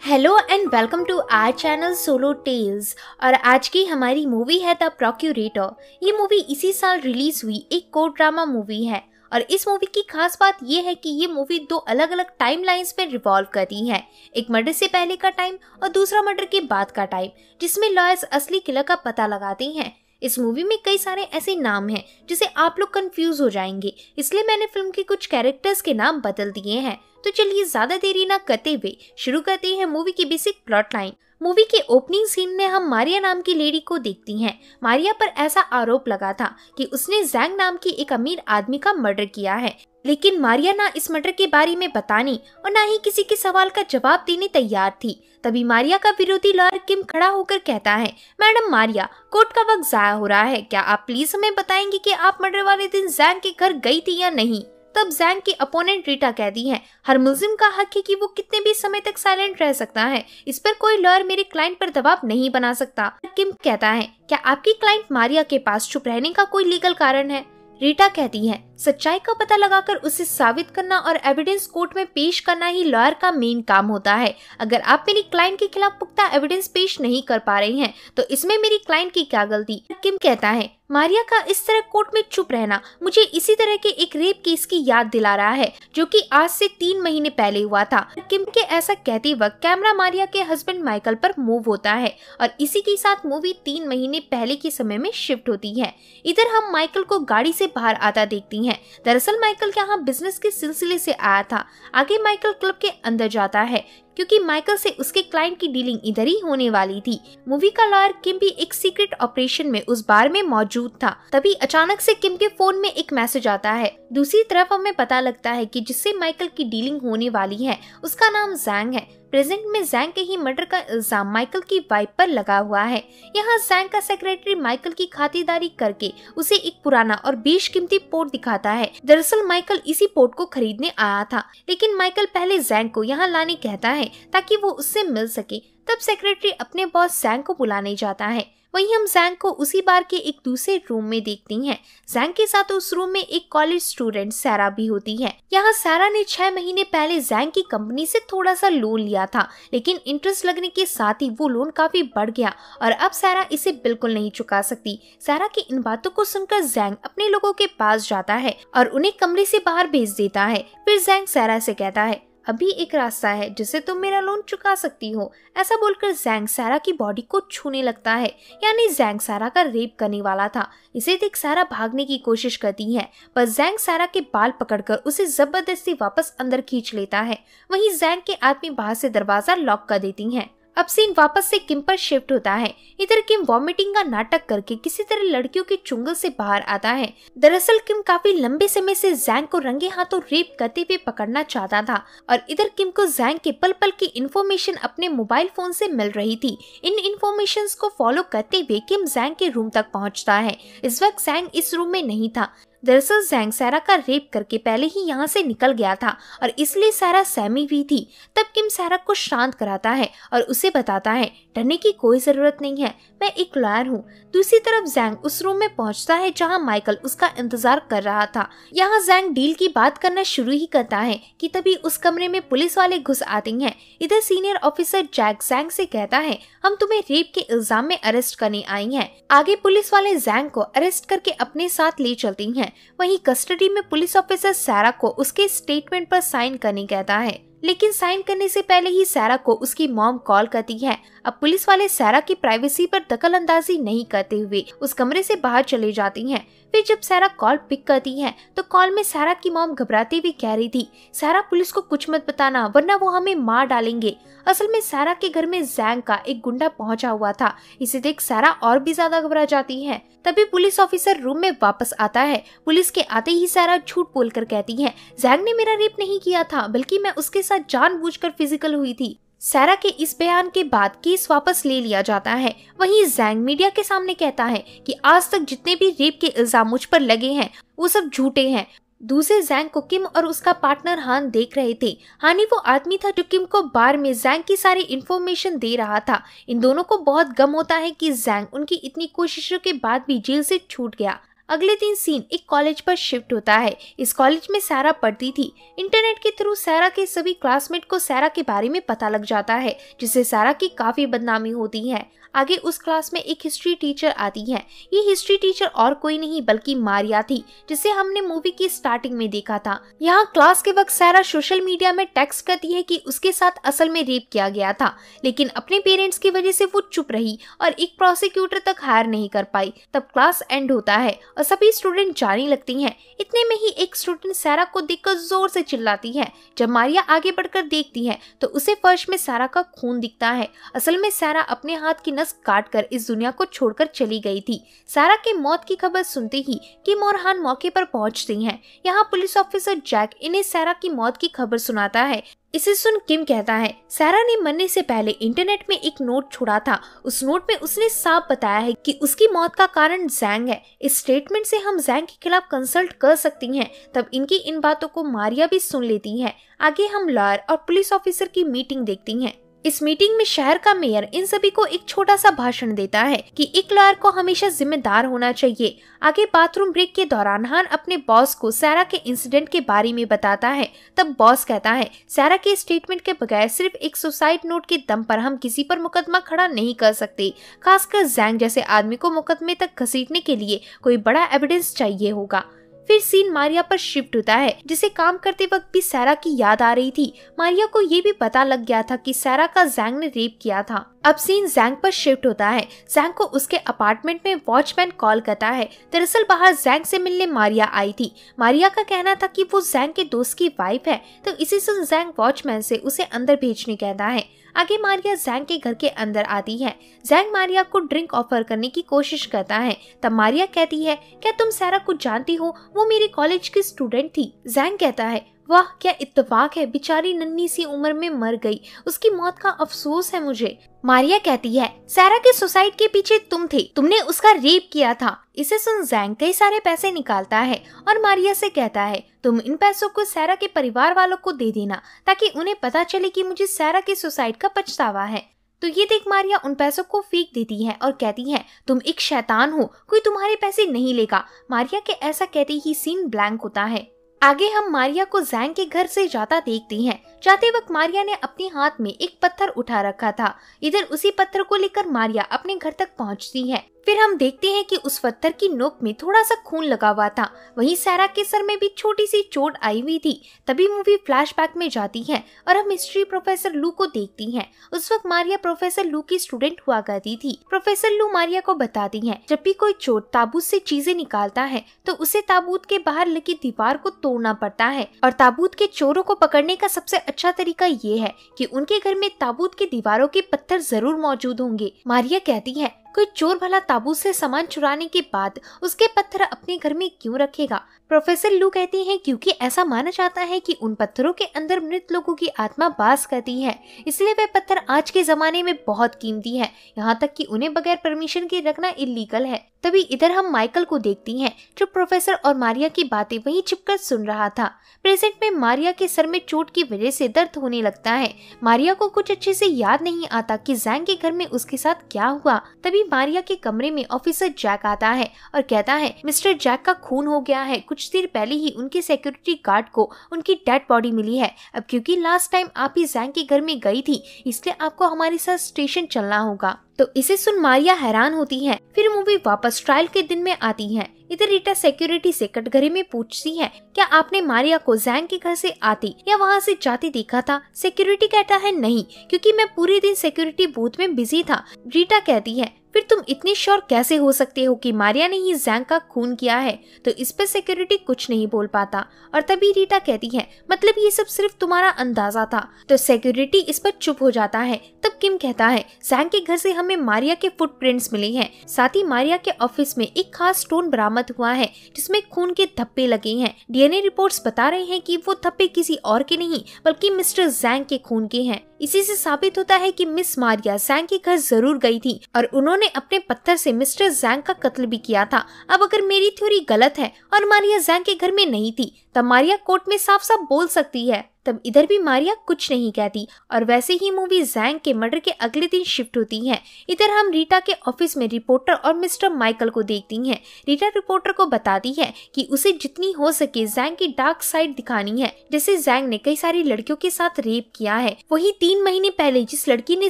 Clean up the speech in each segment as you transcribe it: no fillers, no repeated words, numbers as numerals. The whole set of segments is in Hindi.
Hello and welcome to our channel Solo Tales. और आज की हमारी मूवी है द प्रोक्यूरेटर। ये मूवी इसी साल रिलीज हुई एक कोर्ट ड्रामा मूवी है और इस मूवी की खास बात ये है कि ये मूवी दो अलग अलग टाइम लाइन्स में रिवॉल्व करती है। एक मर्डर से पहले का टाइम और दूसरा मर्डर के बाद का टाइम, जिसमें लॉयर्स असली किलर का पता लगाते हैं। इस मूवी में कई सारे ऐसे नाम हैं जिसे आप लोग कंफ्यूज हो जाएंगे, इसलिए मैंने फिल्म के कुछ कैरेक्टर्स के नाम बदल दिए हैं। तो चलिए ज्यादा देरी ना करते हुए शुरू करते हैं मूवी की बेसिक प्लॉट लाइन। मूवी के ओपनिंग सीन में हम मारिया नाम की लेडी को देखती हैं। मारिया पर ऐसा आरोप लगा था कि उसने जैंग नाम की एक अमीर आदमी का मर्डर किया है, लेकिन मारिया ना इस मर्डर के बारे में बताने और ना ही किसी के सवाल का जवाब देने तैयार थी। तभी मारिया का विरोधी लॉयर किम खड़ा होकर कहता है, मैडम मारिया, कोर्ट का वक्त जाया हो रहा है, क्या आप प्लीज हमें बताएंगे कि आप मर्डर वाले दिन जैंग के घर गई थी या नहीं। तब जैंग की अपोनेंट रीटा कहती है, हर मुल्जिम का हक है कि वो कितने भी समय तक साइलेंट रह सकता है, इस पर कोई लॉयर मेरे क्लाइंट पर दबाव नहीं बना सकता। किम कहता है, क्या आपकी क्लाइंट मारिया के पास चुप रहने का कोई लीगल कारण है। रीटा कहती है, सच्चाई का पता लगाकर उसे साबित करना और एविडेंस कोर्ट में पेश करना ही लॉयर का मेन काम होता है। अगर आप मेरी क्लाइंट के खिलाफ पुख्ता एविडेंस पेश नहीं कर पा रहे हैं तो इसमें मेरी क्लाइंट की क्या गलती। किम कहता है, मारिया का इस तरह कोर्ट में चुप रहना मुझे इसी तरह के एक रेप केस की याद दिला रहा है जो कि आज से 3 महीने पहले हुआ था। किम के ऐसा कहते वक्त कैमरा मारिया के हस्बैंड माइकल पर मूव होता है और इसी के साथ मूवी 3 महीने पहले के समय में शिफ्ट होती है। इधर हम माइकल को गाड़ी से बाहर आता देखती हैं। दरअसल माइकल यहाँ बिजनेस के सिलसिले से आया था। आगे माइकल क्लब के अंदर जाता है क्योंकि माइकल से उसके क्लाइंट की डीलिंग इधर ही होने वाली थी। मूवी का लॉयर किम भी एक सीक्रेट ऑपरेशन में उस बार में मौजूद था। तभी अचानक से किम के फोन में एक मैसेज आता है। दूसरी तरफ हमें पता लगता है कि जिससे माइकल की डीलिंग होने वाली है उसका नाम जैंग है। प्रेजेंट में जैंग के ही मर्डर का इल्जाम माइकल की वाइफ पर लगा हुआ है। यहाँ जैंग का सेक्रेटरी माइकल की खातिरदारी करके उसे एक पुराना और बेशकीमती पोर्ट दिखाता है। दरअसल माइकल इसी पोर्ट को खरीदने आया था, लेकिन माइकल पहले जैंग को यहाँ लाने कहता है ताकि वो उससे मिल सके। तब सेक्रेटरी अपने बॉस जैंग को बुलाने जाता है। वहीं हम जैंग को उसी बार के एक दूसरे रूम में देखती हैं। जैंग के साथ उस रूम में एक कॉलेज स्टूडेंट सारा भी होती है। यहाँ सारा ने 6 महीने पहले जैंग की कंपनी से थोड़ा सा लोन लिया था, लेकिन इंटरेस्ट लगने के साथ ही वो लोन काफी बढ़ गया और अब सारा इसे बिल्कुल नहीं चुका सकती। सारा की इन बातों को सुनकर जैंग अपने लोगों के पास जाता है और उन्हें कमरे से बाहर भेज देता है। फिर जैंग सारा से कहता है, अभी एक रास्ता है जिससे तुम मेरा लोन चुका सकती हो। ऐसा बोलकर जैंग सारा की बॉडी को छूने लगता है, यानी जैंग सारा का रेप करने वाला था। इसे देख सारा भागने की कोशिश करती है, पर जैंग सारा के बाल पकड़कर उसे जबरदस्ती वापस अंदर खींच लेता है। वहीं जैंग के आदमी बाहर से दरवाजा लॉक कर देती हैं। अब सीन वापस से किम पर शिफ्ट होता है। इधर किम वॉमिटिंग का नाटक करके किसी तरह लड़कियों के चुंगल से बाहर आता है। दरअसल किम काफी लंबे समय से जैंग को रंगे हाथों रेप करते हुए पकड़ना चाहता था और इधर किम को जैंग के पल पल की इंफॉर्मेशन अपने मोबाइल फोन से मिल रही थी। इन इंफॉर्मेशन को फॉलो करते हुए किम जैंग के रूम तक पहुंचता है। इस वक्त जैंग इस रूम में नहीं था। दरअसल जैंग सारा का रेप करके पहले ही यहाँ से निकल गया था और इसलिए सारा सहमी हुई थी। तब किम सारा को शांत कराता है और उसे बताता है, डरने की कोई जरूरत नहीं है, मैं एक लॉयर हूँ। दूसरी तरफ जैंग उस रूम में पहुँचता है जहाँ माइकल उसका इंतजार कर रहा था। यहाँ जैंग डील की बात करना शुरू ही करता है कि तभी उस कमरे में पुलिस वाले घुस आते हैं। इधर सीनियर ऑफिसर जैक जैंग से कहता है, हम तुम्हें रेप के इल्जाम में अरेस्ट करने आई हैं। आगे पुलिस वाले जैंग को अरेस्ट करके अपने साथ ले चलती हैं। वहीं कस्टडी में पुलिस ऑफिसर सारा को उसके स्टेटमेंट पर साइन करने कहता है, लेकिन साइन करने से पहले ही सारा को उसकी मॉम कॉल करती है। अब पुलिस वाले सारा की प्राइवेसी पर दखल अंदाजी नहीं करते हुए उस कमरे से बाहर चले जाती हैं। फिर जब सारा कॉल पिक करती है तो कॉल में सारा की मॉम घबराती हुई कह रही थी, सारा पुलिस को कुछ मत बताना वरना वो हमें मार डालेंगे। असल में सारा के घर में जैंग का एक गुंडा पहुंचा हुआ था। इसे देख सारा और भी ज्यादा घबरा जाती है। तभी पुलिस ऑफिसर रूम में वापस आता है। पुलिस के आते ही सारा झूठ बोलकर कहती है, जैंग ने मेरा रेप नहीं किया था, बल्कि मैं उसके साथ जानबूझकर फिजिकल हुई थी। सारा के इस बयान के बाद केस वापस ले लिया जाता है। वहीं जैंग मीडिया के सामने कहता है कि आज तक जितने भी रेप के इल्जाम मुझ पर लगे हैं वो सब झूठे हैं। दूसरे जैंग को किम और उसका पार्टनर हान देख रहे थे। हानी वो आदमी था जो किम को बार में जैंग की सारी इंफॉर्मेशन दे रहा था। इन दोनों को बहुत गम होता है कि जैंग उनकी इतनी कोशिशों के बाद भी जेल से छूट गया। अगले दिन सीन एक कॉलेज पर शिफ्ट होता है। इस कॉलेज में सारा पढ़ती थी। इंटरनेट के थ्रू सारा के सभी क्लासमेट को सारा के बारे में पता लग जाता है, जिससे सारा की काफी बदनामी होती है। आगे उस क्लास में एक हिस्ट्री टीचर आती है। ये हिस्ट्री टीचर और कोई नहीं बल्कि मारिया थी, जिसे हमने मूवी की स्टार्टिंग में देखा था। यहाँ क्लास के वक्त सारा सोशल मीडिया में टेक्स्ट करती है कि उसके साथ असल में रेप किया गया था, लेकिन अपने पेरेंट्स की वजह से वो चुप रही और एक प्रोसिक्यूटर तक हायर नहीं कर पाई। तब क्लास एंड होता है और सभी स्टूडेंट जाने लगती हैं। इतने में ही एक स्टूडेंट सारा को देखकर जोर से चिल्लाती है। जब मारिया आगे बढ़कर देखती है तो उसे फर्श में सारा का खून दिखता है। असल में सारा अपने हाथ की नस काटकर इस दुनिया को छोड़कर चली गई थी। सारा के मौत की खबर सुनते ही किम और हान मौके पर पहुंचती हैं। यहाँ पुलिस ऑफिसर जैक इन्हें सारा की मौत की खबर सुनाता है। इसे सुन किम कहता है, सारा ने मरने से पहले इंटरनेट में एक नोट छोड़ा था। उस नोट में उसने साफ बताया है कि उसकी मौत का कारण जैंग है। इस स्टेटमेंट से हम जैंग के खिलाफ कंसल्ट कर सकती हैं। तब इनकी इन बातों को मारिया भी सुन लेती है। आगे हम लॉयर और पुलिस ऑफिसर की मीटिंग देखती हैं। इस मीटिंग में शहर का मेयर इन सभी को एक छोटा सा भाषण देता है कि एक लॉयर को हमेशा जिम्मेदार होना चाहिए। आगे बाथरूम ब्रेक के दौरान हान अपने बॉस को सारा के इंसिडेंट के बारे में बताता है। तब बॉस कहता है, सारा के स्टेटमेंट के बगैर सिर्फ एक सुसाइड नोट के दम पर हम किसी पर मुकदमा खड़ा नहीं कर सकते। खासकर जैंग जैसे आदमी को मुकदमे तक घसीटने के लिए कोई बड़ा एविडेंस चाहिए होगा। फिर सीन मारिया पर शिफ्ट होता है, जिसे काम करते वक्त भी सारा की याद आ रही थी। मारिया को ये भी पता लग गया था कि सारा का जैंग ने रेप किया था। अब सीन जैंग पर शिफ्ट होता है। जैंग को उसके अपार्टमेंट में वॉचमैन कॉल करता है। दरअसल बाहर जैंग से मिलने मारिया आई थी। मारिया का कहना था कि वो जैंग के दोस्त की वाइफ है, तो इसी सुन जैंग वॉचमैन से उसे अंदर भेजने कहता है। आगे मारिया जैंग के घर के अंदर आती है। जैंग मारिया को ड्रिंक ऑफर करने की कोशिश करता है। तब मारिया कहती है, क्या तुम सारा को जानती हो? वो मेरे कॉलेज की स्टूडेंट थी। जैंग कहता है, वाह क्या इत्तेफाक है, बेचारी नन्ही सी उम्र में मर गई, उसकी मौत का अफसोस है मुझे। मारिया कहती है, सारा के सुसाइड के पीछे तुम थे, तुमने उसका रेप किया था। इसे सुन जैंग कई सारे पैसे निकालता है और मारिया से कहता है, तुम इन पैसों को सारा के परिवार वालों को दे देना ताकि उन्हें पता चले कि मुझे सारा के सुसाइड का पछतावा है। तो ये देख मारिया उन पैसों को फेंक देती है और कहती है, तुम एक शैतान हो, कोई तुम्हारे पैसे नहीं लेगा। मारिया के ऐसा कहते ही सीन ब्लैंक होता है। आगे हम मारिया को जैंग के घर से जाता देखते हैं। जाते वक्त मारिया ने अपने हाथ में एक पत्थर उठा रखा था। इधर उसी पत्थर को लेकर मारिया अपने घर तक पहुंचती है। फिर हम देखते हैं कि उस पत्थर की नोक में थोड़ा सा खून लगा हुआ था। वहीं सारा के सर में भी छोटी सी चोट आई हुई थी। तभी मूवी फ्लैशबैक में जाती है और हम हिस्ट्री प्रोफेसर लू को देखती हैं। उस वक्त मारिया प्रोफेसर लू की स्टूडेंट हुआ करती थी। प्रोफेसर लू मारिया को बताती हैं, जब भी कोई चोर ताबूत से चीजें निकालता है तो उसे ताबूत के बाहर लगी दीवार को तोड़ना पड़ता है, और ताबूत के चोरों को पकड़ने का सबसे अच्छा तरीका ये है कि उनके घर में ताबूत की दीवारों के पत्थर जरूर मौजूद होंगे। मारिया कहती है, कोई चोर भला ताबूत से सामान चुराने के बाद उसके पत्थर अपने घर में क्यों रखेगा? प्रोफेसर लू कहती हैं, क्योंकि ऐसा माना जाता है कि उन पत्थरों के अंदर मृत लोगों की आत्मा वास करती है, इसलिए वे पत्थर आज के जमाने में बहुत कीमती है, यहाँ तक कि उन्हें बगैर परमिशन के रखना इलीगल है। तभी इधर हम माइकल को देखती हैं, जो प्रोफेसर और मारिया की बातें वहीं छिपकर सुन रहा था। प्रेजेंट में मारिया के सर में चोट की वजह से दर्द होने लगता है। मारिया को कुछ अच्छे से याद नहीं आता कि जैंग के घर में उसके साथ क्या हुआ। तभी मारिया के कमरे में ऑफिसर जैक आता है और कहता है, मिस्टर जैक का खून हो गया है। कुछ देर पहले ही उनके सिक्योरिटी गार्ड को उनकी डेड बॉडी मिली है। अब क्योंकि लास्ट टाइम आप ही जैंग के घर में गई थी, इसलिए आपको हमारे साथ स्टेशन चलना होगा। तो इसे सुन मारिया हैरान होती है। फिर मूवी वापस ट्रायल के दिन में आती है। इधर रीटा सिक्योरिटी से कटघरे में पूछती है, क्या आपने मारिया को जैंग के घर से आती या वहाँ से जाती देखा था? सिक्योरिटी कहता है, नहीं, क्योंकि मैं पूरे दिन सिक्योरिटी बूथ में बिजी था। रीटा कहती है, फिर तुम इतनी श्योर कैसे हो सकते हो कि मारिया ने ही जैंग का खून किया है? तो इस पर सिक्योरिटी कुछ नहीं बोल पाता। और तभी रीटा कहती है, मतलब ये सब सिर्फ तुम्हारा अंदाजा था। तो सिक्योरिटी इस पर चुप हो जाता है। तब किम कहता है, जैंग के घर से हमें मारिया के फुटप्रिंट्स मिले हैं। साथ ही मारिया के ऑफिस में एक खास स्टोन बरामद हुआ है जिसमें खून के धब्बे लगे हैं। डीएनए रिपोर्ट्स बता रहे हैं कि वो धब्बे किसी और के नहीं बल्कि मिस्टर जैंग के खून के हैं। इसी से साबित होता है कि मिस मारिया जैंग के घर जरूर गई थी और उन्होंने अपने पत्थर से मिस्टर जैंग का कत्ल भी किया था। अब अगर मेरी थ्योरी गलत है और मारिया जैंग के घर में नहीं थी, तब मारिया कोर्ट में साफ साफ बोल सकती है। तब इधर भी मारिया कुछ नहीं कहती और वैसे ही मूवी जैंग के मर्डर के अगले दिन शिफ्ट होती है। इधर हम रीटा के ऑफिस में रिपोर्टर और मिस्टर माइकल को देखती हैं। रीटा रिपोर्टर को बताती है कि उसे जितनी हो सके जैंग की डार्क साइड दिखानी है। जैसे जैंग ने कई सारी लड़कियों के साथ रेप किया है, वही 3 महीने पहले जिस लड़की ने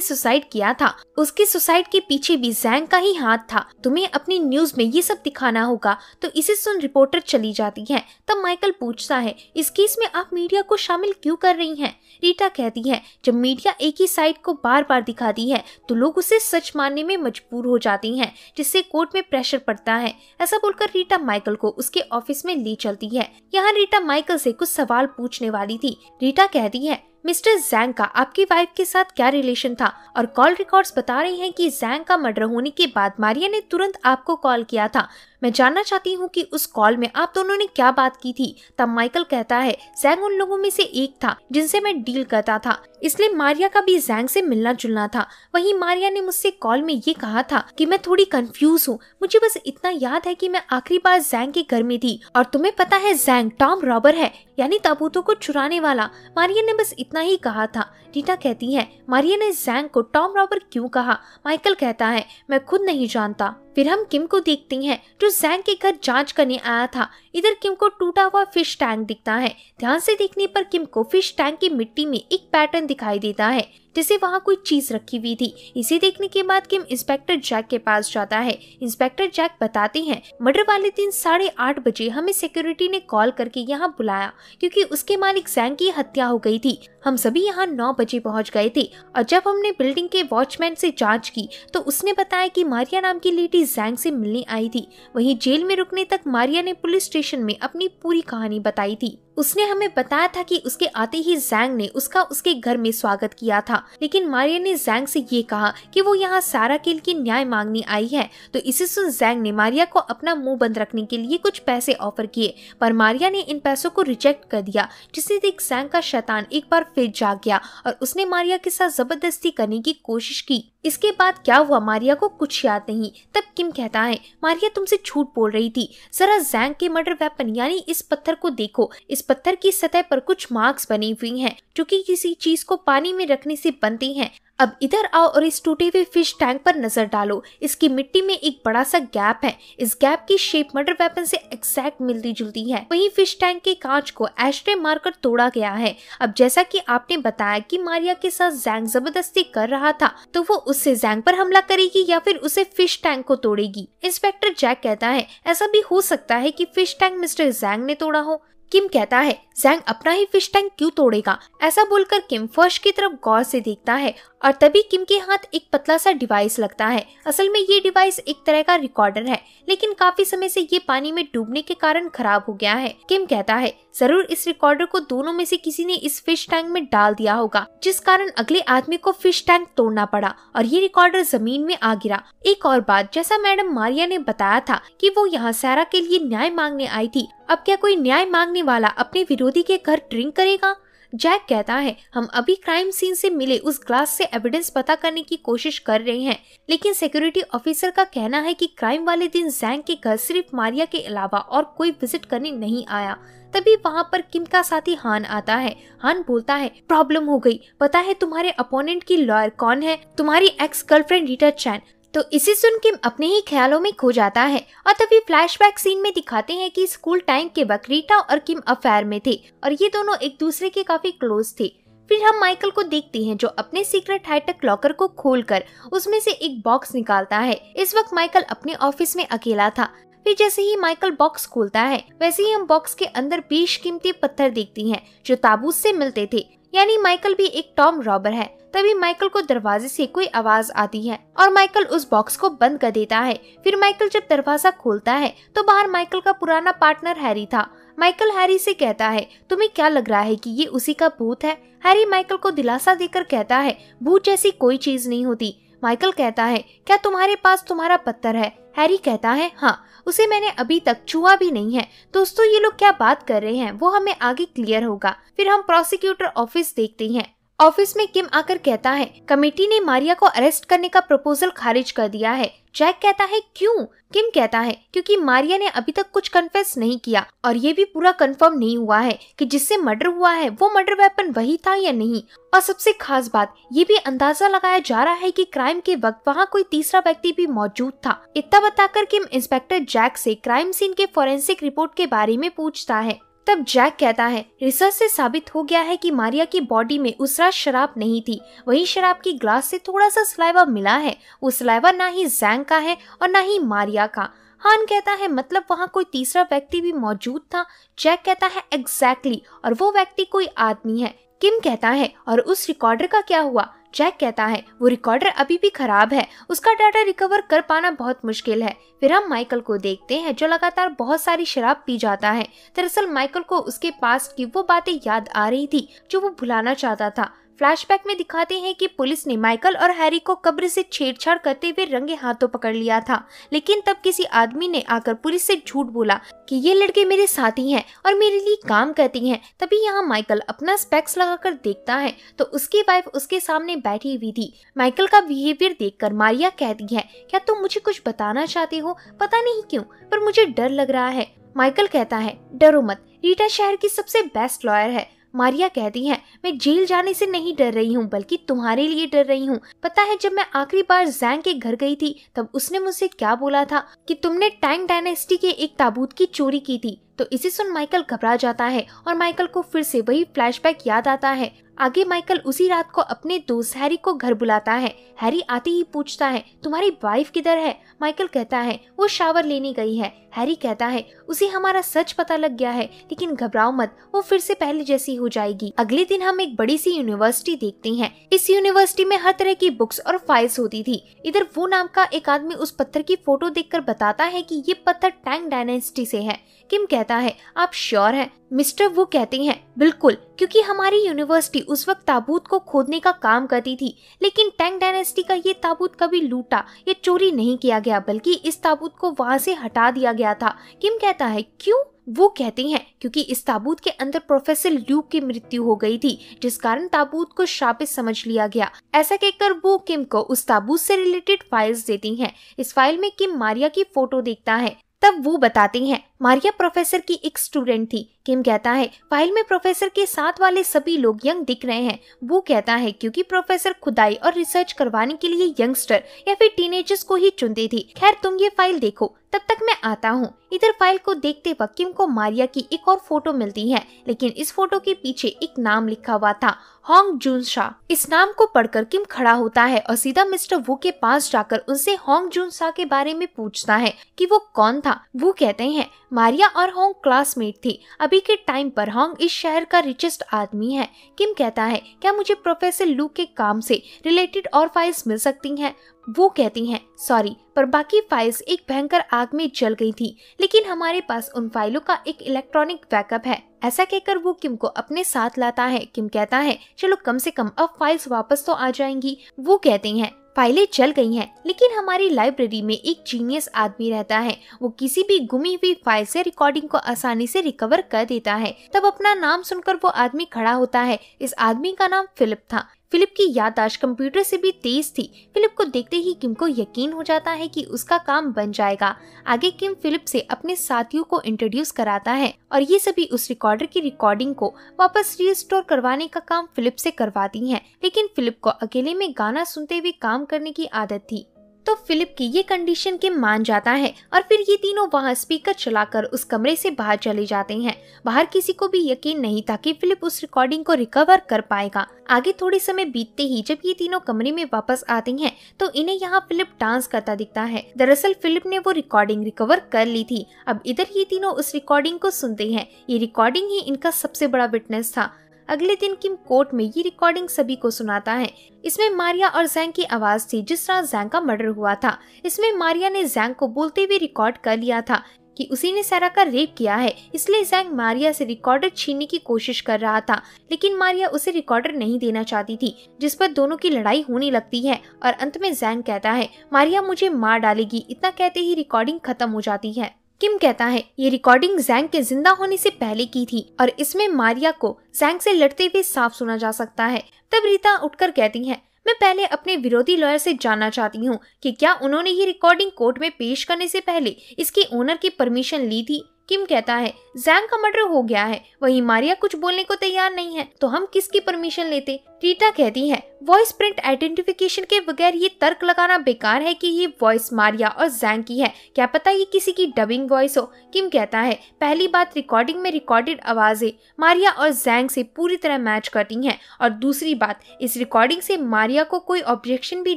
सुसाइड किया था उसके सुसाइड के पीछे भी जैंग का ही हाथ था। तुम्हें अपनी न्यूज में ये सब दिखाना होगा। तो इसे सुन रिपोर्टर चली जाती है। तब माइकल पूछता है, इस केस में आप मीडिया को शामिल क्यों कर रही हैं? रीटा कहती है, जब मीडिया एक ही साइड को बार बार दिखाती है तो लोग उसे सच मानने में मजबूर हो जाती हैं, जिससे कोर्ट में प्रेशर पड़ता है। ऐसा बोलकर रीटा माइकल को उसके ऑफिस में ले चलती है। यहाँ रीटा माइकल से कुछ सवाल पूछने वाली थी। रीटा कहती है, मिस्टर जैंग का आपकी वाइफ के साथ क्या रिलेशन था? और कॉल रिकॉर्ड्स बता रही हैं कि जैंग का मर्डर होने के बाद मारिया ने तुरंत आपको कॉल किया था। मैं जानना चाहती हूँ कि उस कॉल में आप दोनों ने क्या बात की थी। तब माइकल कहता है, जैंग उन लोगों में से एक था जिनसे मैं डील करता था, इसलिए मारिया का भी जैंग से मिलना जुलना था। वहीं मारिया ने मुझसे कॉल में ये कहा था कि मैं थोड़ी कंफ्यूज हूँ, मुझे बस इतना याद है कि मैं आखिरी बार जैंग के घर में थी और तुम्हें पता है जैंग टॉम रॉबर है, यानी ताबूतों को चुराने वाला। मारिया ने बस इतना ही कहा था। रीटा कहती है, मारिया ने जैंग को टॉम रॉबर क्यों कहा? माइकल कहता है, मैं खुद नहीं जानता। फिर हम किम को देखते हैं जो जैंग के घर जांच करने आया था। इधर किम को टूटा हुआ फिश टैंक दिखता है। ध्यान से देखने पर किम को फिश टैंक की मिट्टी में एक पैटर्न दिखाई देता है, जैसे वहाँ कोई चीज रखी हुई थी। इसे देखने के बाद किम इंस्पेक्टर जैक के पास जाता है। इंस्पेक्टर जैक बताते हैं, मर्डर वाले दिन 8:30 बजे हमें सिक्योरिटी ने कॉल करके यहाँ बुलाया क्योंकि उसके मालिक जैंग की हत्या हो गई थी। हम सभी यहाँ 9 बजे पहुँच गए थे और जब हमने बिल्डिंग के वॉचमैन से जांच की तो उसने बताया कि मारिया नाम की लेडी जैंग से मिलने आई थी। वहीं जेल में रुकने तक मारिया ने पुलिस स्टेशन में अपनी पूरी कहानी बताई थी। उसने हमें बताया था कि उसके आते ही जैंग ने उसके घर में स्वागत किया था, लेकिन मारिया ने जैंग से ये कहा कि वो यहाँ सारा के लिए न्याय मांगने आई है। तो इसे सुन जैंग ने मारिया को अपना मुंह बंद रखने के लिए कुछ पैसे ऑफर किए, पर मारिया ने इन पैसों को रिजेक्ट कर दिया, जिससे देख जैंग का शैतान एक बार फिर जाग गया और उसने मारिया के साथ जबरदस्ती करने की कोशिश की। इसके बाद क्या हुआ मारिया को कुछ याद नहीं। तब किम कहता है, मारिया तुमसे झूठ बोल रही थी, जरा जैंग के मर्डर वेपन यानी इस पत्थर को देखो। इस पत्थर की सतह पर कुछ मार्क्स बनी हुई हैं जो कि किसी चीज को पानी में रखने से बनती हैं। अब इधर आओ और इस टूटे हुए फिश टैंक पर नजर डालो। इसकी मिट्टी में एक बड़ा सा गैप है। इस गैप की शेप मर्डर वेपन से एक्जैक्ट मिलती जुलती है। वहीं फिश टैंक के कांच को एशरे मारकर तोड़ा गया है। अब जैसा कि आपने बताया कि मारिया के साथ जैंग जबरदस्ती कर रहा था, तो वो उससे जैंग पर हमला करेगी या फिर उसे फिश टैंक को तोड़ेगी। इंस्पेक्टर जैक कहता है, ऐसा भी हो सकता है कि फिश टैंक मिस्टर जैंग ने तोड़ा हो। किम कहता है, जैंग अपना ही फिश टैंक क्यों तोड़ेगा? ऐसा बोलकर किम फर्श की तरफ गौर से देखता है और तभी किम के हाथ एक पतला सा डिवाइस लगता है। असल में ये डिवाइस एक तरह का रिकॉर्डर है, लेकिन काफी समय से ये पानी में डूबने के कारण खराब हो गया है। किम कहता है, जरूर इस रिकॉर्डर को दोनों में से किसी ने इस फिश टैंक में डाल दिया होगा, जिस कारण अगले आदमी को फिश टैंक तोड़ना पड़ा और ये रिकॉर्डर जमीन में आ गिरा। एक और बात, जैसा मैडम मारिया ने बताया था कि वो यहाँ सारा के लिए न्याय मांगने आई थी, अब क्या कोई न्याय मांगने वाला अपने विरोधी के घर ड्रिंक करेगा? जैक कहता है, हम अभी क्राइम सीन से मिले उस ग्लास से एविडेंस पता करने की कोशिश कर रहे हैं, लेकिन सिक्योरिटी ऑफिसर का कहना है कि क्राइम वाले दिन जैंग के घर सिर्फ मारिया के अलावा और कोई विजिट करने नहीं आया। तभी वहाँ पर किम का साथी हान आता है। हान बोलता है, प्रॉब्लम हो गई, पता है तुम्हारे अपोनेंट की लॉयर कौन है? तुम्हारी एक्स गर्लफ्रेंड रीटा चैन। तो इसे सुन किम अपने ही ख्यालों में खो जाता है और तभी फ्लैशबैक सीन में दिखाते हैं कि स्कूल टाइम के वक्त रीटा और किम अफेयर में थे और ये दोनों एक दूसरे के काफी क्लोज थे। फिर हम माइकल को देखते हैं जो अपने सीक्रेट हाईटेक लॉकर को खोलकर उसमें से एक बॉक्स निकालता है। इस वक्त माइकल अपने ऑफिस में अकेला था। फिर जैसे ही माइकल बॉक्स खोलता है, वैसे ही हम बॉक्स के अंदर बेशकीमती पत्थर देखते हैं जो ताबूत से मिलते थे, यानी माइकल भी एक टॉम रॉबर है। तभी माइकल को दरवाजे से कोई आवाज आती है और माइकल उस बॉक्स को बंद कर देता है। फिर माइकल जब दरवाजा खोलता है तो बाहर माइकल का पुराना पार्टनर हैरी था। माइकल हैरी से कहता है, तुम्हें क्या लग रहा है कि ये उसी का भूत है? हैरी माइकल को दिलासा देकर कहता है, भूत जैसी कोई चीज नहीं होती। माइकल कहता है, क्या तुम्हारे पास तुम्हारा पत्थर है? हैरी कहता है, हाँ, उसे मैंने अभी तक छुआ भी नहीं है। दोस्तों, ये लोग क्या बात कर रहे हैं वो हमें आगे क्लियर होगा। फिर हम प्रोसिक्यूटर ऑफिस देखते हैं। ऑफिस में किम आकर कहता है कमेटी ने मारिया को अरेस्ट करने का प्रपोजल खारिज कर दिया है। जैक कहता है क्यों? किम कहता है क्योंकि मारिया ने अभी तक कुछ कन्फेस नहीं किया और ये भी पूरा कंफर्म नहीं हुआ है कि जिससे मर्डर हुआ है वो मर्डर वेपन वही था या नहीं। और सबसे खास बात ये भी अंदाजा लगाया जा रहा है कि क्राइम के वक्त वहाँ कोई तीसरा व्यक्ति भी मौजूद था। इतना बताकर किम इंस्पेक्टर जैक से क्राइम सीन के फोरेंसिक रिपोर्ट के बारे में पूछता है। तब जैक कहता है रिसर्च से साबित हो गया है कि मारिया की बॉडी में उस रात शराब नहीं थी, वही शराब की ग्लास से थोड़ा सा सलाइवा मिला है। वो सलाइवा ना ही जैंग का है और ना ही मारिया का। हान कहता है मतलब वहाँ कोई तीसरा व्यक्ति भी मौजूद था। जैक कहता है एग्जैक्टली, और वो व्यक्ति कोई आदमी है। किम कहता है और उस रिकॉर्डर का क्या हुआ? जैक कहता है वो रिकॉर्डर अभी भी खराब है, उसका डाटा रिकवर कर पाना बहुत मुश्किल है। फिर हम माइकल को देखते हैं जो लगातार बहुत सारी शराब पी जाता है। दरअसल माइकल को उसके पास्ट की वो बातें याद आ रही थी जो वो भुलाना चाहता था। फ्लैशबैक में दिखाते हैं कि पुलिस ने माइकल और हैरी को कब्र से छेड़छाड़ करते हुए रंगे हाथों पकड़ लिया था, लेकिन तब किसी आदमी ने आकर पुलिस से झूठ बोला कि ये लड़के मेरे साथी हैं और मेरे लिए काम करती हैं। तभी यहाँ माइकल अपना स्पेक्स लगाकर देखता है तो उसकी वाइफ उसके सामने बैठी हुई थी। माइकल का बिहेवियर देखकर मारिया कहती है क्या तुम मुझे कुछ बताना चाहते हो? पता नहीं क्यों पर मुझे डर लग रहा है। माइकल कहता है डरो मत, रीटा शहर की सबसे बेस्ट लॉयर है। मारिया कहती है मैं जेल जाने से नहीं डर रही हूँ बल्कि तुम्हारे लिए डर रही हूँ। पता है जब मैं आखिरी बार जैंग के घर गई थी तब उसने मुझसे क्या बोला था कि तुमने टैंग डायनेस्टी के एक ताबूत की चोरी की थी। तो इसे सुन माइकल घबरा जाता है और माइकल को फिर से वही फ्लैशबैक याद आता है। आगे माइकल उसी रात को अपने दोस्त हैरी को घर बुलाता है। हैरी आते ही पूछता है तुम्हारी वाइफ किधर है? माइकल कहता है वो शावर लेने गई है। हैरी कहता है उसे हमारा सच पता लग गया है, लेकिन घबराओ मत, वो फिर से पहले जैसी हो जाएगी। अगले दिन हम एक बड़ी सी यूनिवर्सिटी देखते हैं। इस यूनिवर्सिटी में हर तरह की बुक्स और फाइल्स होती थी। इधर वो नाम का एक आदमी उस पत्थर की फोटो देखकर बताता है कि ये पत्थर टैंग डायनेस्टी से है। किम कहता है आप श्योर हैं? मिस्टर वो कहते हैं बिल्कुल, क्योंकि हमारी यूनिवर्सिटी उस वक्त ताबूत को खोदने का काम करती थी, लेकिन टैंग डायनेस्टी का ये ताबूत कभी लूटा या चोरी नहीं किया गया बल्कि इस ताबूत को वहाँ से हटा दिया गया था। किम कहता है क्यों? वो कहते हैं क्योंकि इस ताबूत के अंदर प्रोफेसर ल्यूक की मृत्यु हो गई थी, जिस कारण ताबूत को शापित समझ लिया गया। ऐसा कहकर वो किम को उस ताबूत से रिलेटेड फाइल्स देती हैं। इस फाइल में किम मारिया की फोटो देखता है। तब वो बताते हैं मारिया प्रोफेसर की एक स्टूडेंट थी। किम कहता है फाइल में प्रोफेसर के साथ वाले सभी लोग यंग दिख रहे हैं। वो कहता है क्योंकि प्रोफेसर खुदाई और रिसर्च करवाने के लिए यंगस्टर या फिर टीनेजर्स को ही चुनती थी। खैर तुम ये फाइल देखो, तब तक मैं आता हूँ। इधर फाइल को देखते वक्त किम को मारिया की एक और फोटो मिलती है, लेकिन इस फोटो के पीछे एक नाम लिखा हुआ था, होंग जून सा। इस नाम को पढ़कर किम खड़ा होता है और सीधा मिस्टर वू के पास जाकर उनसे होंग जून सा के बारे में पूछता है कि वो कौन था। वो कहते हैं मारिया और होंग क्लासमेट थी। अभी के टाइम पर होंग इस शहर का रिचेस्ट आदमी है। किम कहता है क्या मुझे प्रोफेसर लू के काम से रिलेटेड और फाइल्स मिल सकती हैं? वो कहती हैं सॉरी, पर बाकी फाइल्स एक भयंकर आग में जल गई थी, लेकिन हमारे पास उन फाइलों का एक इलेक्ट्रॉनिक बैकअप है। ऐसा कहकर वो किम को अपने साथ लाता है। किम कहता है चलो कम से कम अब फाइल्स वापस तो आ जाएंगी। वो कहते हैं फाइलें जल गई हैं, लेकिन हमारी लाइब्रेरी में एक जीनियस आदमी रहता है। वो किसी भी गुमी हुई फाइल से रिकॉर्डिंग को आसानी से रिकवर कर देता है। तब अपना नाम सुनकर वो आदमी खड़ा होता है। इस आदमी का नाम फिलिप था। फिलिप की याददाश्त कंप्यूटर से भी तेज थी। फिलिप को देखते ही किम को यकीन हो जाता है कि उसका काम बन जाएगा। आगे किम फिलिप से अपने साथियों को इंट्रोड्यूस कराता है और ये सभी उस रिकॉर्डर की रिकॉर्डिंग को वापस रीस्टोर करवाने का काम फिलिप से करवाती हैं। लेकिन फिलिप को अकेले में गाना सुनते हुए काम करने की आदत थी, तो फिलिप की ये कंडीशन किम मान जाता है और फिर ये तीनों वहाँ स्पीकर चलाकर उस कमरे से बाहर चले जाते हैं। बाहर किसी को भी यकीन नहीं था कि फिलिप उस रिकॉर्डिंग को रिकवर कर पाएगा। आगे थोड़े समय बीतते ही जब ये तीनों कमरे में वापस आते हैं तो इन्हें यहाँ फिलिप डांस करता दिखता है। दरअसल फिलिप ने वो रिकॉर्डिंग रिकवर कर ली थी। अब इधर ये तीनों उस रिकॉर्डिंग को सुनते हैं। ये रिकॉर्डिंग ही इनका सबसे बड़ा विटनेस था। अगले दिन किम कोर्ट में ये रिकॉर्डिंग सभी को सुनाता है। इसमें मारिया और जैंग की आवाज थी जिस रात जैंग का मर्डर हुआ था। इसमें मारिया ने जैंग को बोलते हुए रिकॉर्ड कर लिया था कि उसी ने सारा का रेप किया है, इसलिए जैंग मारिया से रिकॉर्डर छीनने की कोशिश कर रहा था, लेकिन मारिया उसे रिकॉर्डर नहीं देना चाहती थी, जिस पर दोनों की लड़ाई होने लगती है और अंत में जैंग कहता है मारिया मुझे मार डालेगी। इतना कहते ही रिकॉर्डिंग खत्म हो जाती है। किम कहता है ये रिकॉर्डिंग जैंग के जिंदा होने से पहले की थी और इसमें मारिया को जैंग से लड़ते हुए साफ सुना जा सकता है। तब रीता उठकर कहती है मैं पहले अपने विरोधी लॉयर से जानना चाहती हूँ कि क्या उन्होंने ये रिकॉर्डिंग कोर्ट में पेश करने से पहले इसके ओनर की परमिशन ली थी। किम कहता है जैंग का मर्डर हो गया है, वहीं मारिया कुछ बोलने को तैयार नहीं है, तो हम किसकी परमिशन लेते। रीटा कहती है वॉइस प्रिंट आइडेंटिफिकेशन के बगैर ये तर्क लगाना बेकार है कि ये वॉइस मारिया और जैंग की है, क्या पता ये किसी की डबिंग वॉइस हो। किम कहता है पहली बात रिकॉर्डिंग में रिकॉर्डेड आवाजें मारिया और जैंग से पूरी तरह मैच करती हैं और दूसरी बात इस रिकॉर्डिंग से मारिया को कोई ऑब्जेक्शन भी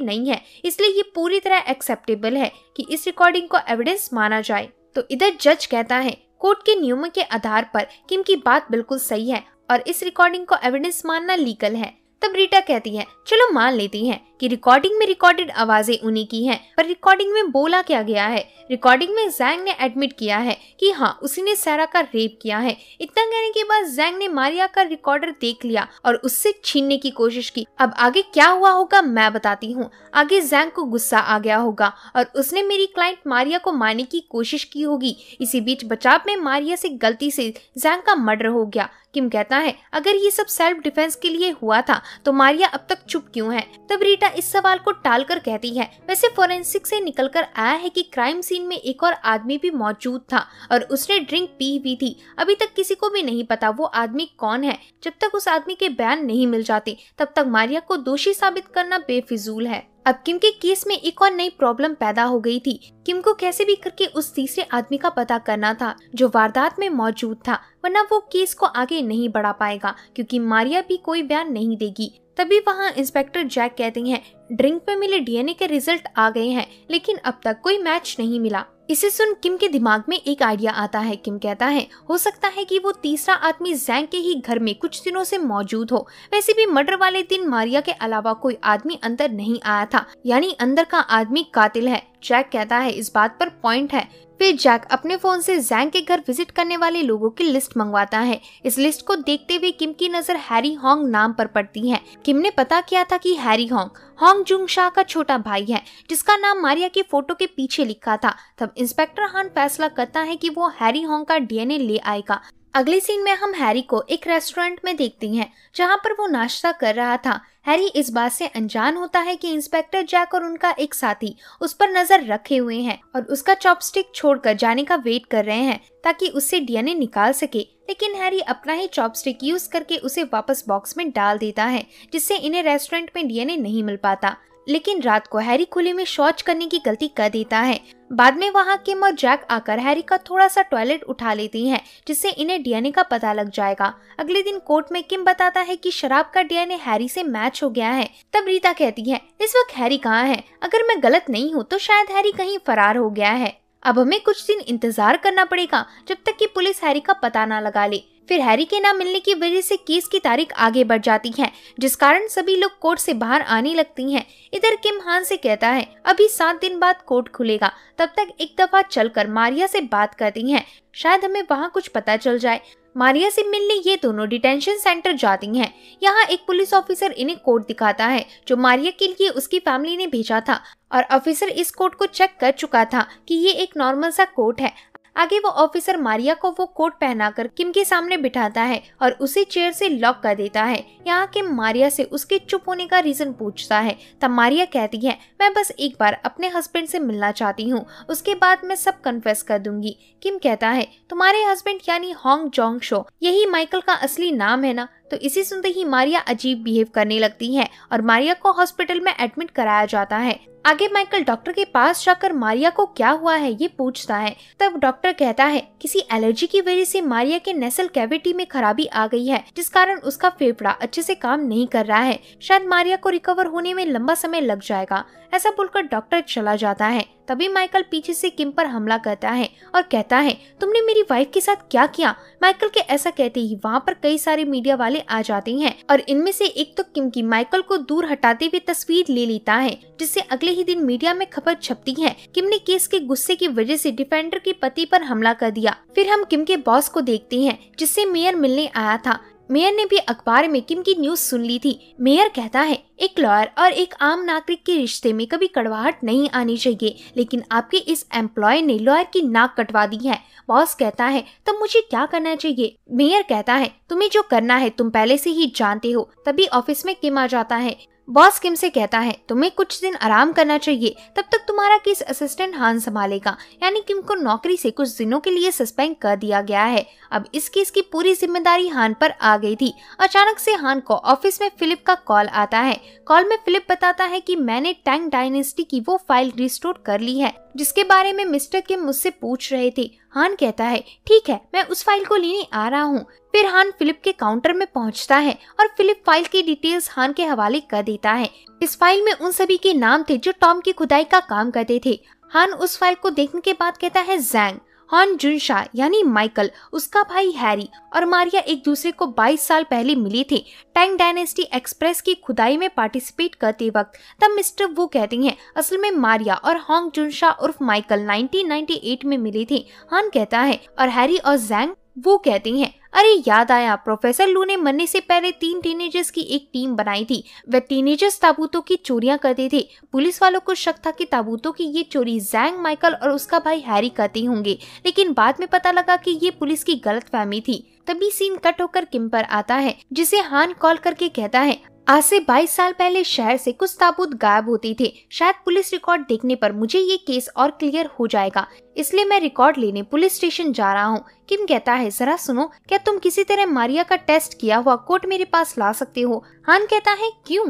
नहीं है, इसलिए ये पूरी तरह एक्सेप्टेबल है कि इस रिकॉर्डिंग को एविडेंस माना जाए। तो इधर जज कहता है कोर्ट के नियमों के आधार पर किम की बात बिल्कुल सही है और इस रिकॉर्डिंग को एविडेंस मानना लीगल है। तब रीटा कहती है चलो मान लेती हैं कि रिकॉर्डिंग में रिकॉर्डेड आवाजें उन्हीं की हैं, पर रिकॉर्डिंग में बोला क्या गया है। रिकॉर्डिंग में जैंग ने एडमिट किया है कि हाँ उसी ने सारा का रेप किया है। इतना कहने के बाद जैंग ने मारिया का रिकॉर्डर देख लिया और उससे छीनने की कोशिश की। अब आगे क्या हुआ होगा मैं बताती हूँ। आगे जैंग को गुस्सा आ गया होगा और उसने मेरी क्लाइंट मारिया को मारने की कोशिश की होगी। इसी बीच बचाव में मारिया से गलती से जैंग का मर्डर हो गया। किम कहता है अगर ये सब सेल्फ डिफेंस के लिए हुआ था तो मारिया अब तक चुप क्यों है। तब रीटा इस सवाल को टालकर कहती है वैसे फोरेंसिक से निकलकर आया है कि क्राइम सीन में एक और आदमी भी मौजूद था और उसने ड्रिंक पी भी थी। अभी तक किसी को भी नहीं पता वो आदमी कौन है। जब तक उस आदमी के बयान नहीं मिल जाते तब तक मारिया को दोषी साबित करना बेफिजूल है। अब किम के केस में एक और नई प्रॉब्लम पैदा हो गई थी। किम को कैसे भी करके उस तीसरे आदमी का पता करना था जो वारदात में मौजूद था, वरना वो केस को आगे नहीं बढ़ा पाएगा क्योंकि मारिया भी कोई बयान नहीं देगी। तभी वहाँ इंस्पेक्टर जैक कहते हैं ड्रिंक पे मिले डीएनए के रिजल्ट आ गए हैं, लेकिन अब तक कोई मैच नहीं मिला। इसे सुन किम के दिमाग में एक आइडिया आता है। किम कहता है हो सकता है कि वो तीसरा आदमी जैंग के ही घर में कुछ दिनों से मौजूद हो। वैसे भी मर्डर वाले दिन मारिया के अलावा कोई आदमी अंदर नहीं आया था, यानी अंदर का आदमी कातिल है। जैक कहता है इस बात पर पॉइंट है। फिर जैक अपने फोन से जैंग के घर विजिट करने वाले लोगों की लिस्ट मंगवाता है। इस लिस्ट को देखते हुए किम की नजर हैरी होंग नाम पर पड़ती है। किम ने पता किया था कि हैरी होंग जुंग शाह का छोटा भाई है जिसका नाम मारिया की फोटो के पीछे लिखा था। तब इंस्पेक्टर हान फैसला करता है कि वो हैरी होंग का डीएनए ले आएगा। अगले सीन में हम हैरी को एक रेस्टोरेंट में देखते हैं जहां पर वो नाश्ता कर रहा था। हैरी इस बात से अनजान होता है कि इंस्पेक्टर जैक और उनका एक साथी उस पर नजर रखे हुए हैं और उसका चॉपस्टिक छोड़कर जाने का वेट कर रहे हैं ताकि उससे डीएनए निकाल सके। लेकिन हैरी अपना ही चॉपस्टिक यूज करके उसे वापस बॉक्स में डाल देता है जिससे इन्हें रेस्टोरेंट में डीएनए नहीं मिल पाता। लेकिन रात को हैरी खुले में शौच करने की गलती कर देता है। बाद में वहाँ किम और जैक आकर हैरी का थोड़ा सा टॉयलेट उठा लेती हैं जिससे इन्हें डीएनए का पता लग जाएगा। अगले दिन कोर्ट में किम बताता है कि शराब का डीएनए हैरी से मैच हो गया है। तब रीता कहती है इस वक्त हैरी कहाँ है, अगर मैं गलत नहीं हूँ तो शायद हैरी कहीं फरार हो गया है। अब हमें कुछ दिन इंतजार करना पड़ेगा जब तक कि पुलिस हैरी का पता ना लगा ले। फिर हैरी के ना मिलने की वजह से केस की तारीख आगे बढ़ जाती है जिस कारण सभी लोग कोर्ट से बाहर आने लगती हैं। इधर किम हान से कहता है अभी 7 दिन बाद कोर्ट खुलेगा, तब तक एक दफा चलकर मारिया से बात करती हैं, शायद हमें वहाँ कुछ पता चल जाए। मारिया से मिलने ये दोनों डिटेंशन सेंटर जाती हैं। यहाँ एक पुलिस ऑफिसर इन्हें कोड दिखाता है जो मारिया के लिए उसकी फैमिली ने भेजा था और ऑफिसर इस कोड को चेक कर चुका था कि ये एक नॉर्मल सा कोड है। आगे वो ऑफिसर मारिया को वो कोट पहनाकर किम के सामने बिठाता है और उसे चेयर से लॉक कर देता है। यहाँ किम मारिया से उसके चुप होने का रीजन पूछता है। तब मारिया कहती है मैं बस एक बार अपने हस्बैंड से मिलना चाहती हूँ, उसके बाद मैं सब कन्फेस कर दूंगी। किम कहता है तुम्हारे हस्बैंड यानी होंग जोंग शो, यही माइकल का असली नाम है ना। तो इसे सुनते ही मारिया अजीब बिहेव करने लगती है और मारिया को हॉस्पिटल में एडमिट कराया जाता है। आगे माइकल डॉक्टर के पास जाकर मारिया को क्या हुआ है ये पूछता है। तब डॉक्टर कहता है किसी एलर्जी की वजह से मारिया के नेसल कैविटी में खराबी आ गई है जिस कारण उसका फेफड़ा अच्छे से काम नहीं कर रहा है। शायद मारिया को रिकवर होने में लंबा समय लग जाएगा। ऐसा बोलकर डॉक्टर चला जाता है। तभी माइकल पीछे से किम पर हमला करता है और कहता है तुमने मेरी वाइफ के साथ क्या किया। माइकल के ऐसा कहते ही वहाँ पर कई सारे मीडिया वाले आ जाते हैं और इनमें से एक तो किम की माइकल को दूर हटाते हुए तस्वीर ले लेता है जिससे अगले ही दिन मीडिया में खबर छपती है किम ने केस के गुस्से की वजह से डिफेंडर के पति पर हमला कर दिया। फिर हम किम के बॉस को देखते हैं जिससे मेयर मिलने आया था। मेयर ने भी अखबार में किम की न्यूज सुन ली थी। मेयर कहता है एक लॉयर और एक आम नागरिक के रिश्ते में कभी कड़वाहट नहीं आनी चाहिए, लेकिन आपके इस एम्प्लॉय ने लॉयर की नाक कटवा दी है। बॉस कहता है तब मुझे क्या करना चाहिए? मेयर कहता है तुम्हें जो करना है तुम पहले से ही जानते हो। तभी ऑफिस में किम आ जाता है। बॉस किम से कहता है तुम्हें कुछ दिन आराम करना चाहिए, तब तक तुम्हारा केस असिस्टेंट हान संभालेगा। यानी किम को नौकरी से कुछ दिनों के लिए सस्पेंड कर दिया गया है। अब इस केस की पूरी जिम्मेदारी हान पर आ गई थी। अचानक से हान को ऑफिस में फिलिप का कॉल आता है। कॉल में फिलिप बताता है कि मैंने टैंग डायनेस्टी की वो फाइल रिस्टोर कर ली है जिसके बारे में मिस्टर किम मुझसे पूछ रहे थे। हान कहता है ठीक है, मैं उस फाइल को लेने आ रहा हूँ। फिर हान फिलिप के काउंटर में पहुँचता है और फिलिप फाइल की डिटेल्स हान के हवाले कर देता है। इस फाइल में उन सभी के नाम थे जो टॉम की खुदाई का काम करते थे। हान उस फाइल को देखने के बाद कहता है जैंग, हॉन जुनशा यानी माइकल, उसका भाई हैरी और मारिया एक दूसरे को 22 साल पहले मिले थे टैंग डायनेस्टी एक्सप्रेस की खुदाई में पार्टिसिपेट करते वक्त। तब मिस्टर वो कहते हैं असल में मारिया और हॉन्ग जुनशा उर्फ माइकल 1998 में मिले थे। हान कहता है और हैरी और जैंग वो कहते हैं अरे याद आया, प्रोफेसर लू ने मरने से पहले 3 टीनेजर्स की एक टीम बनाई थी। वे टीनेजर्स ताबूतों की चोरियां करते थे। पुलिस वालों को शक था कि ताबूतों की ये चोरी जैंग, माइकल और उसका भाई हैरी करते होंगे, लेकिन बाद में पता लगा कि ये पुलिस की गलतफहमी थी। तभी सीन कट होकर किम पर आता है जिसे हान कॉल करके कहता है आज से 22 साल पहले शहर से कुछ ताबूत गायब होते थे। शायद पुलिस रिकॉर्ड देखने पर मुझे ये केस और क्लियर हो जाएगा, इसलिए मैं रिकॉर्ड लेने पुलिस स्टेशन जा रहा हूँ। किम कहता है जरा सुनो, क्या तुम किसी तरह मारिया का टेस्ट किया हुआ कोट मेरे पास ला सकते हो? हान कहता है क्यों?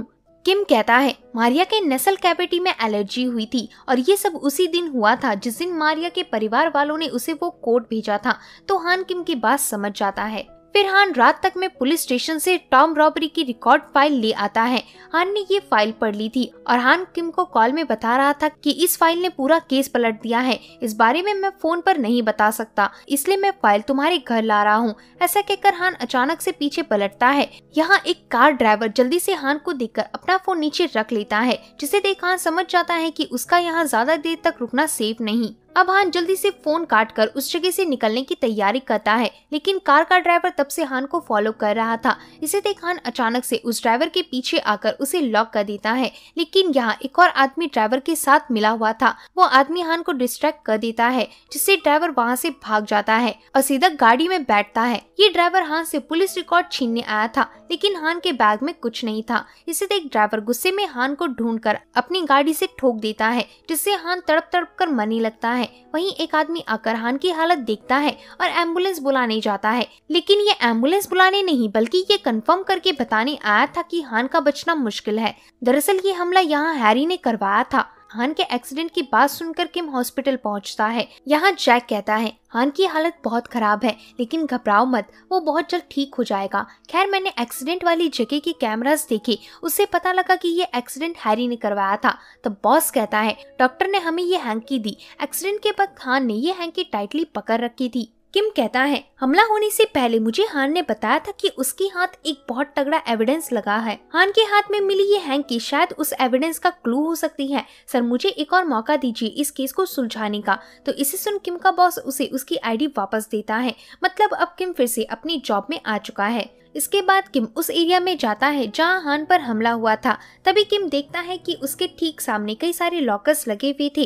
किम कहता है मारिया के नसल कैविटी में एलर्जी हुई थी और ये सब उसी दिन हुआ था जिस दिन मारिया के परिवार वालों ने उसे वो कोट भेजा था। तो हान किम की बात समझ जाता है। फिर हान रात तक में पुलिस स्टेशन से टॉम रॉबरी की रिकॉर्ड फाइल ले आता है। हान ने ये फाइल पढ़ ली थी और हान किम को कॉल में बता रहा था कि इस फाइल ने पूरा केस पलट दिया है। इस बारे में मैं फोन पर नहीं बता सकता, इसलिए मैं फाइल तुम्हारे घर ला रहा हूँ। ऐसा कहकर हान अचानक से पीछे पलटता है। यहाँ एक कार ड्राइवर जल्दी से हान को देखकर अपना फोन नीचे रख लेता है, जिसे देख हान समझ जाता है कि उसका यहाँ ज्यादा देर तक रुकना सेफ नहीं। अब हान जल्दी से फोन काटकर उस जगह से निकलने की तैयारी करता है, लेकिन कार का ड्राइवर तब से हान को फॉलो कर रहा था। इसे देख हान अचानक से उस ड्राइवर के पीछे आकर उसे लॉक कर देता है, लेकिन यहाँ एक और आदमी ड्राइवर के साथ मिला हुआ था। वो आदमी हान को डिस्ट्रैक्ट कर देता है, जिससे ड्राइवर वहाँ से भाग जाता है और सीधा गाड़ी में बैठता है। ये ड्राइवर हान से पुलिस रिकॉर्ड छीनने आया था, लेकिन हान के बैग में कुछ नहीं था। इसे देख ड्राइवर गुस्से में हान को ढूंढकर अपनी गाड़ी से ठोक देता है, जिससे हान तड़प तड़प कर मरने लगता है। वहीं एक आदमी आकर हान की हालत देखता है और एम्बुलेंस बुलाने जाता है, लेकिन ये एम्बुलेंस बुलाने नहीं बल्कि ये कंफर्म करके बताने आया था कि हान का बचना मुश्किल है। दरअसल ये हमला यहाँ हैरी ने करवाया था। हान के एक्सीडेंट की बात सुनकर किम हॉस्पिटल पहुंचता है। यहाँ जैक कहता है हान की हालत बहुत खराब है, लेकिन घबराओ मत, वो बहुत जल्द ठीक हो जाएगा। खैर मैंने एक्सीडेंट वाली जगह के कैमरास देखे, उससे पता लगा कि ये एक्सीडेंट हैरी ने करवाया था। तब बॉस कहता है डॉक्टर ने हमें ये हैंकी दी। एक्सीडेंट के बाद हान ने ये हैंकी टाइटली पकड़ रखी थी। किम कहता है हमला होने से पहले मुझे हान ने बताया था कि उसके हाथ एक बहुत तगड़ा एविडेंस लगा है। हान के हाथ में मिली ये हैंकी शायद उस एविडेंस का क्लू हो सकती है। सर मुझे एक और मौका दीजिए इस केस को सुलझाने का। तो इसे सुन किम का बॉस उसे उसकी आईडी वापस देता है। मतलब अब किम फिर से अपनी जॉब में आ चुका है। इसके बाद किम उस एरिया में जाता है जहां हान पर हमला हुआ था। तभी किम देखता है कि उसके ठीक सामने कई सारे लॉकर्स लगे हुए थे।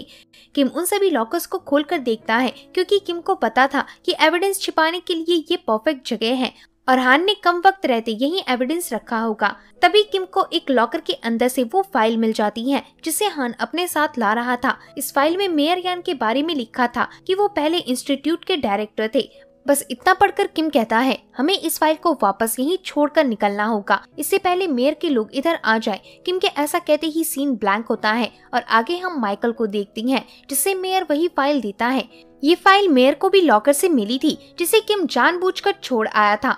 किम उन सभी लॉकर्स को खोलकर देखता है, क्योंकि किम को पता था कि एविडेंस छिपाने के लिए ये परफेक्ट जगह है और हान ने कम वक्त रहते यही एविडेंस रखा होगा। तभी किम को एक लॉकर के अंदर से वो फाइल मिल जाती है जिसे हान अपने साथ ला रहा था। इस फाइल में मेयर यान के बारे में लिखा था कि वो पहले इंस्टीट्यूट के डायरेक्टर थे। बस इतना पढ़कर किम कहता है हमें इस फाइल को वापस यहीं छोड़कर निकलना होगा, इससे पहले मेयर के लोग इधर आ जाए। किम के ऐसा कहते ही सीन ब्लैंक होता है और आगे हम माइकल को देखते हैं, जिससे मेयर वही फाइल देता है। ये फाइल मेयर को भी लॉकर से मिली थी, जिसे किम जानबूझकर छोड़ आया था।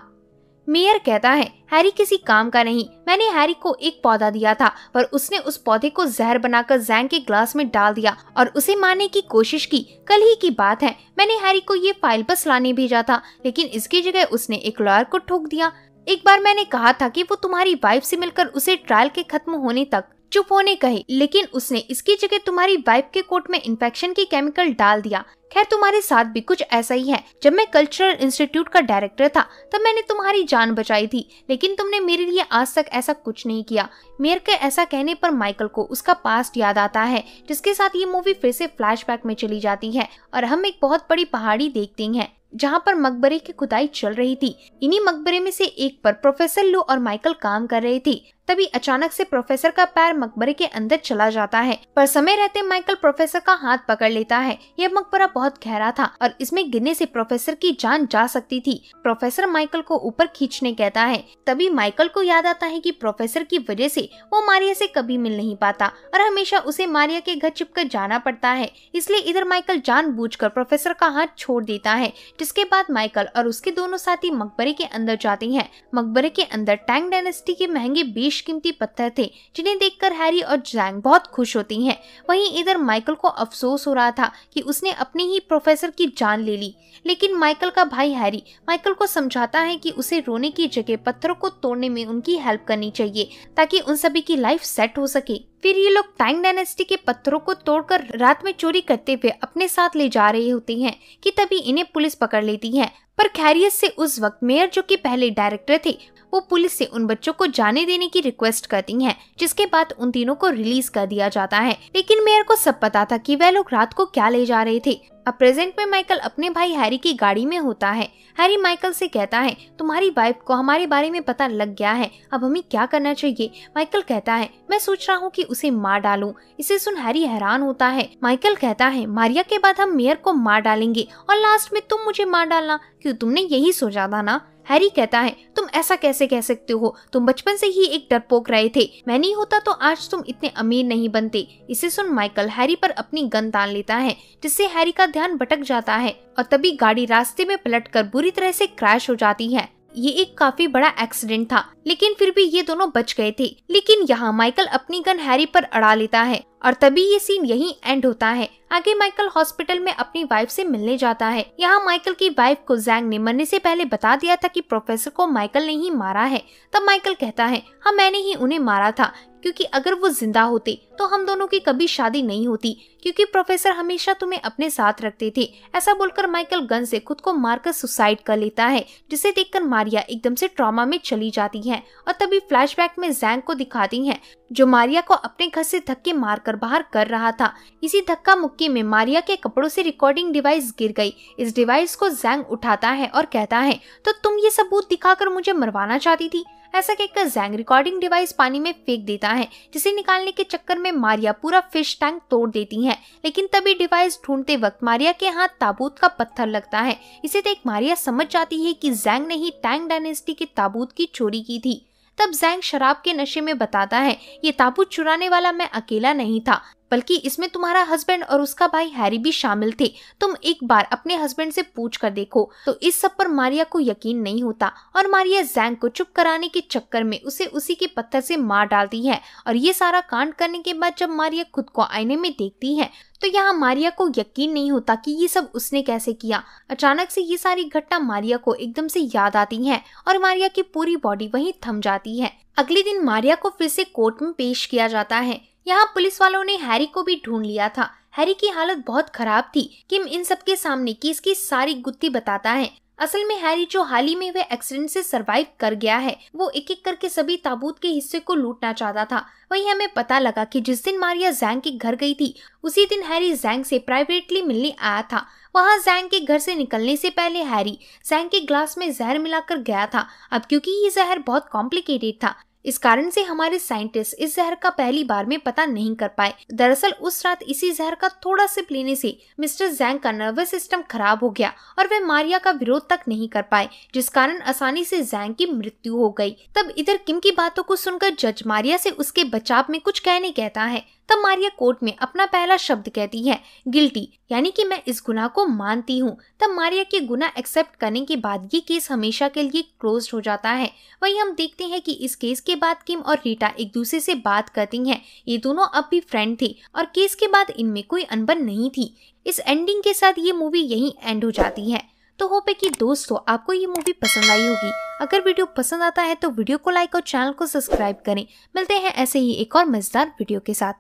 मेयर कहता है हैरी किसी काम का नहीं, मैंने हैरी को एक पौधा दिया था पर उसने उस पौधे को जहर बनाकर जैंग के ग्लास में डाल दिया और उसे मारने की कोशिश की। कल ही की बात है, मैंने हैरी को ये फाइल बस लाने भेजा था, लेकिन इसकी जगह उसने एक लॉयर को ठोक दिया। एक बार मैंने कहा था कि वो तुम्हारी वाइफ से मिलकर उसे ट्रायल के खत्म होने तक चुप होने कहे, लेकिन उसने इसकी जगह तुम्हारी वाइफ के कोट में इन्फेक्शन की केमिकल डाल दिया। खैर तुम्हारे साथ भी कुछ ऐसा ही है। जब मैं कल्चरल इंस्टीट्यूट का डायरेक्टर था तब मैंने तुम्हारी जान बचाई थी, लेकिन तुमने मेरे लिए आज तक ऐसा कुछ नहीं किया। मेयर के ऐसा कहने पर माइकल को उसका पास्ट याद आता है, जिसके साथ ये मूवी फिर से फ्लैशबैक में चली जाती है और हम एक बहुत बड़ी पहाड़ी देखते हैं जहाँ पर मकबरे की खुदाई चल रही थी। इन्हीं मकबरे में से एक पर प्रोफेसर लू और माइकल काम कर रहे थे। तभी अचानक से प्रोफेसर का पैर मकबरे के अंदर चला जाता है, पर समय रहते माइकल प्रोफेसर का हाथ पकड़ लेता है। यह मकबरा बहुत गहरा था और इसमें गिरने से प्रोफेसर की जान जा सकती थी। प्रोफेसर माइकल को ऊपर खींचने कहता है। तभी माइकल को याद आता है कि प्रोफेसर की वजह से वो मारिया से कभी मिल नहीं पाता और हमेशा उसे मारिया के घर छिपकर जाना पड़ता है। इसलिए इधर माइकल जानबूझकर प्रोफेसर का हाथ छोड़ देता है, जिसके बाद माइकल और उसके दोनों साथी मकबरे के अंदर जाते हैं। मकबरे के अंदर टैंग डायनेस्टी के महंगे बेशकीमती पत्थर थे, जिन्हें देखकर हैरी और जैंग बहुत खुश होती हैं। वहीं इधर माइकल को अफसोस हो रहा था कि उसने अपनी ही प्रोफेसर की जान ले ली, लेकिन माइकल का भाई हैरी माइकल को समझाता है कि उसे रोने की जगह पत्थरों को तोड़ने में उनकी हेल्प करनी चाहिए ताकि उन सभी की लाइफ सेट हो सके। फिर ये लोग टैंग डायनेस्टी के पत्थरों को तोड़कर रात में चोरी करते हुए अपने साथ ले जा रहे होते हैं कि तभी इन्हें पुलिस पकड़ लेती है। पर खैरियत से उस वक्त मेयर, जो कि पहले डायरेक्टर थे, वो पुलिस से उन बच्चों को जाने देने की रिक्वेस्ट करती हैं, जिसके बाद उन तीनों को रिलीज कर दिया जाता है। लेकिन मेयर को सब पता था कि वह लोग रात को क्या ले जा रहे थे। अब प्रेजेंट में माइकल अपने भाई हैरी की गाड़ी में होता है। हैरी माइकल से कहता है, तुम्हारी वाइफ को हमारे बारे में पता लग गया है, अब हमें क्या करना चाहिए? माइकल कहता है, मैं सोच रहा हूँ कि उसे मार डालूं। इसे सुन हैरी हैरान होता है। माइकल कहता है, मारिया के बाद हम मेयर को मार डालेंगे और लास्ट में तुम मुझे मार डालना, क्यों तुमने यही सोचा था ना? हैरी कहता है, तुम ऐसा कैसे कह सकते हो? तुम बचपन से ही एक डरपोक रहे थे। मैं नहीं होता तो आज तुम इतने अमीर नहीं बनते। इसे सुन माइकल हैरी पर अपनी गन तान लेता है, जिससे हैरी का ध्यान भटक जाता है और तभी गाड़ी रास्ते में पलटकर बुरी तरह से क्रैश हो जाती है। ये एक काफी बड़ा एक्सीडेंट था, लेकिन फिर भी ये दोनों बच गए थे। लेकिन यहाँ माइकल अपनी गन हैरी पर अड़ा लेता है और तभी ये सीन यहीं एंड होता है। आगे माइकल हॉस्पिटल में अपनी वाइफ से मिलने जाता है। यहाँ माइकल की वाइफ को जैंग ने मरने से पहले बता दिया था कि प्रोफेसर को माइकल ने ही मारा है। तब माइकल कहता है, हाँ मैंने ही उन्हें मारा था, क्योंकि अगर वो जिंदा होते तो हम दोनों की कभी शादी नहीं होती, क्योंकि प्रोफेसर हमेशा तुम्हें अपने साथ रखते थे। ऐसा बोलकर माइकल गन से खुद को मारकर सुसाइड कर लेता है, जिसे देखकर मारिया एकदम से ट्रॉमा में चली जाती है और तभी फ्लैशबैक में जैंग को दिखाती हैं, जो मारिया को अपने घर से धक्के मारकर बाहर कर रहा था। इसी धक्का मुक्की में मारिया के कपड़ों से रिकॉर्डिंग डिवाइस गिर गई। इस डिवाइस को जैंग उठाता है और कहता है, तो तुम ये सबूत दिखाकर मुझे मरवाना चाहती थी? ऐसा कहकर जैंग रिकॉर्डिंग डिवाइस पानी में फेंक देता है, जिसे निकालने के चक्कर में मारिया पूरा फिश टैंक तोड़ देती है। लेकिन तभी डिवाइस ढूंढते वक्त मारिया के हाथ ताबूत का पत्थर लगता है। इसे देख मारिया समझ जाती है कि जैंग ने ही टैंग डायनेस्टी के ताबूत की चोरी की थी। तब जैंग शराब के नशे में बताता है, ये ताबूत चुराने वाला मैं अकेला नहीं था, बल्कि इसमें तुम्हारा हस्बैंड और उसका भाई हैरी भी शामिल थे। तुम एक बार अपने हस्बैंड से पूछ कर देखो। तो इस सब पर मारिया को यकीन नहीं होता और मारिया जैंग को चुप कराने के चक्कर में उसे उसी के पत्थर से मार डालती है। और ये सारा कांड करने के बाद जब मारिया खुद को आईने में देखती है तो यहाँ मारिया को यकीन नहीं होता कि ये सब उसने कैसे किया। अचानक से ये सारी घटना मारिया को एकदम से याद आती है और मारिया की पूरी बॉडी वहीं थम जाती है। अगले दिन मारिया को फिर से कोर्ट में पेश किया जाता है। यहाँ पुलिस वालों ने हैरी को भी ढूंढ लिया था। हैरी की हालत बहुत खराब थी। किम इन सब के सामने केस की सारी गुत्थी बताता है। असल में हैरी, जो हाल ही में हुए एक्सीडेंट से सरवाइव कर गया है, वो एक एक करके सभी ताबूत के हिस्से को लूटना चाहता था। वहीं हमें पता लगा कि जिस दिन मारिया जैंग के घर गई थी, उसी दिन हैरी जैंग से प्राइवेटली मिलने आया था। वहाँ जैंग के घर से निकलने से पहले हैरी जैंग के ग्लास में जहर मिलाकर गया था। अब क्योंकि ये जहर बहुत कॉम्प्लिकेटेड था, इस कारण से हमारे साइंटिस्ट इस जहर का पहली बार में पता नहीं कर पाए। दरअसल उस रात इसी जहर का थोड़ा सिप लेने से मिस्टर जैंग का नर्वस सिस्टम खराब हो गया और वे मारिया का विरोध तक नहीं कर पाए, जिस कारण आसानी से जैंग की मृत्यु हो गई। तब इधर किम की बातों को सुनकर जज मारिया से उसके बचाव में कुछ कहने कहता है। तब मारिया कोर्ट में अपना पहला शब्द कहती है, गिल्टी, यानी कि मैं इस गुनाह को मानती हूँ। तब मारिया के गुनाह एक्सेप्ट करने के बाद ये केस हमेशा के लिए क्लोज हो जाता है। वहीं हम देखते हैं कि इस केस के बाद किम और रीटा एक दूसरे से बात करती हैं। ये दोनों अब भी फ्रेंड थे और केस के बाद इनमें कोई अनबन नहीं थी। इस एंडिंग के साथ ये मूवी यहीं एंड हो जाती है। तो होप है कि दोस्तों आपको ये मूवी पसंद आई होगी। अगर वीडियो पसंद आता है तो वीडियो को लाइक और चैनल को सब्सक्राइब करें। मिलते हैं ऐसे ही एक और मजेदार वीडियो के साथ।